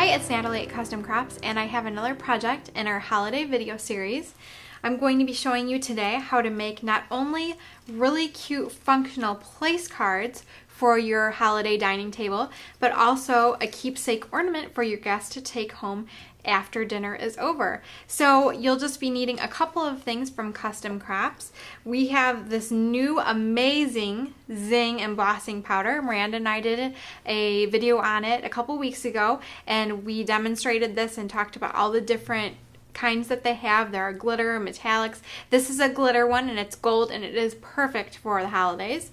it's Natalie at Custom Crops, and I have another project in our holiday video series. I'm going to be showing you today how to make not only really cute functional place cards for your holiday dining table, but also a keepsake ornament for your guests to take home after dinner is over. So you'll just be needing a couple of things from Custom Crops. We have this new amazing Zing embossing powder. Miranda and I did a video on it a couple weeks ago, and we demonstrated this and talked about all the different kinds that they have. There are glitter, metallics. This is a glitter one and it's gold and it is perfect for the holidays.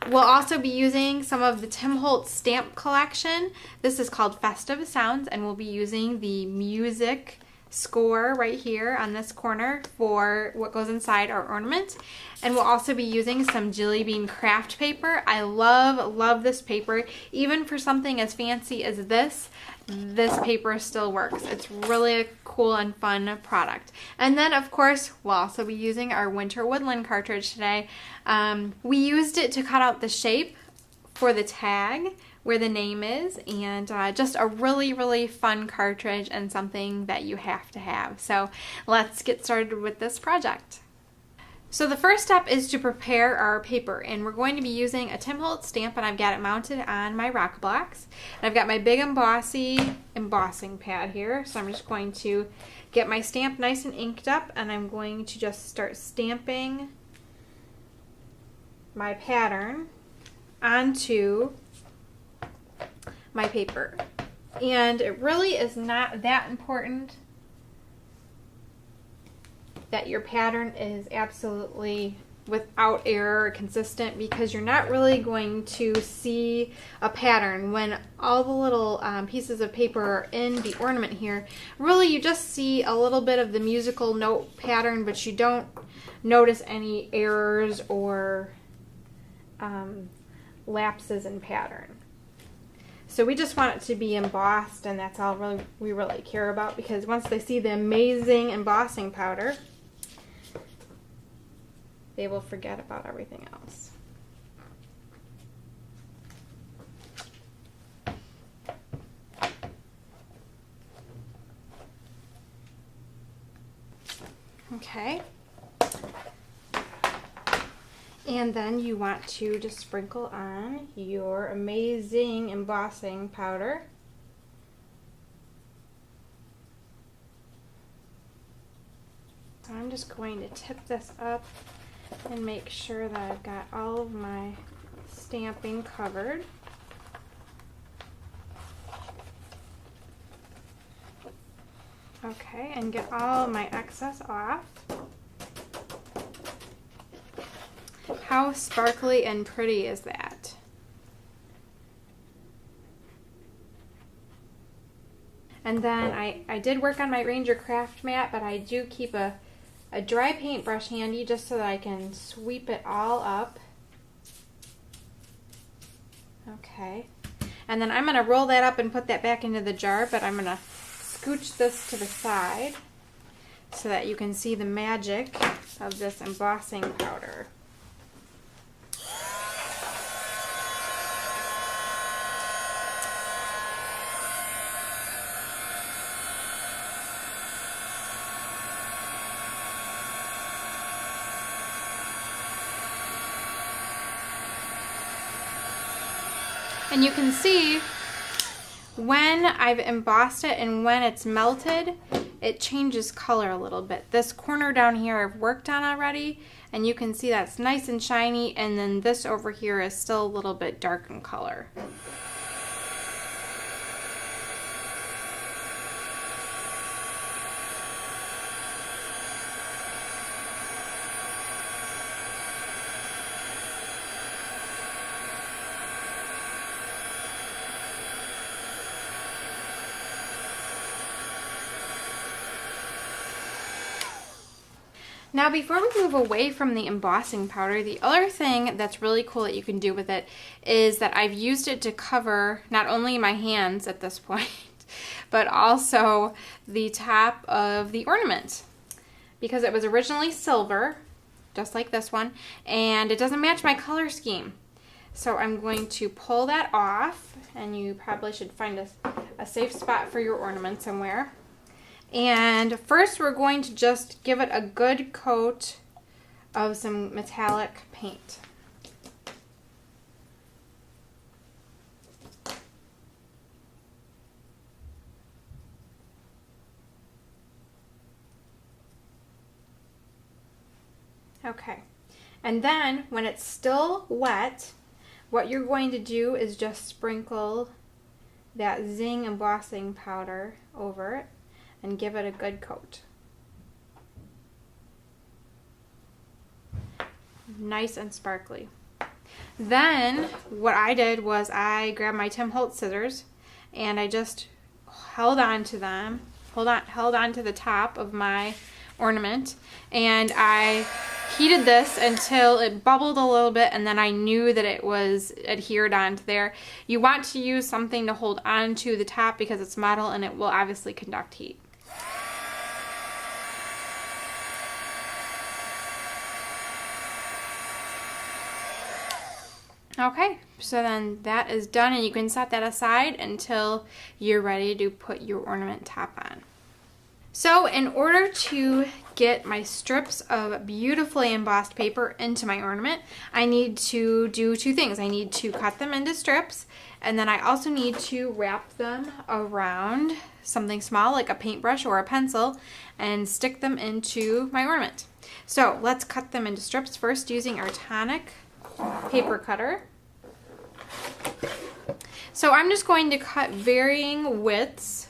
We'll also be using some of the Holtz stamp collection. This is called Festive Sounds, and we'll be using the music score right here on this corner for what goes inside our ornament. And we'll also be using some Jelly Bean craft paper. I love this paper. Even for something as fancy as this paper still works. It's really a cool and fun product. And then of course we'll also be using our Winter Woodland cartridge today. We used it to cut out the shape for the tag where the name is, and just a really fun cartridge and something that you have to have. So let's get started with this project. So the first step is to prepare our paper, and we're going to be using a Holtz stamp, and I've got it mounted on my rock blocks. And I've got my big embossing pad here, so I'm just going to get my stamp nice and inked up, and I'm going to just start stamping my pattern onto my paper. And it really is not that important that your pattern is absolutely without error, consistent, because you're not really going to see a pattern when all the little pieces of paper are in the ornament here. Really, you just see a little bit of the musical note pattern, but you don't notice any errors or lapses in pattern. So we just want it to be embossed, and that's all we really care about, because once they see the amazing embossing powder, they will forget about everything else. Okay. And then you want to just sprinkle on your amazing embossing powder. So I'm just going to tip this up and make sure that I've got all of my stamping covered. Okay, and get all my excess off. How sparkly and pretty is that? And then I did work on my Ranger craft mat, but I do keep a dry paintbrush handy just so that I can sweep it all up. Okay. And then I'm going to roll that up and put that back into the jar, but I'm going to scooch this to the side so that you can see the magic of this embossing powder. And you can see when I've embossed it and when it's melted, it changes color a little bit. This corner down here I've worked on already, and you can see that's nice and shiny, and then this over here is still a little bit dark in color. Now before we move away from the embossing powder, the other thing that's really cool that you can do with it is that I've used it to cover not only my hands at this point, but also the top of the ornament. Because it was originally silver, just like this one, and it doesn't match my color scheme. So I'm going to pull that off, and you probably should find a safe spot for your ornament somewhere. And first we're going to just give it a good coat of some metallic paint. Okay, and then when it's still wet, what you're going to do is just sprinkle that Zing embossing powder over it and give it a good coat. Nice and sparkly. Then what I did was I grabbed my Tim Holtz scissors and I just held on to them, held on to the top of my ornament, and I heated this until it bubbled a little bit, and then I knew that it was adhered onto there. You want to use something to hold on to the top because it's metal and it will obviously conduct heat. Okay, so then that is done, and you can set that aside until you're ready to put your ornament top on. So in order to get my strips of beautifully embossed paper into my ornament, I need to do two things. I need to cut them into strips, and then I also need to wrap them around something small like a paintbrush or a pencil and stick them into my ornament. So let's cut them into strips first using our tonic paper cutter. So I'm just going to cut varying widths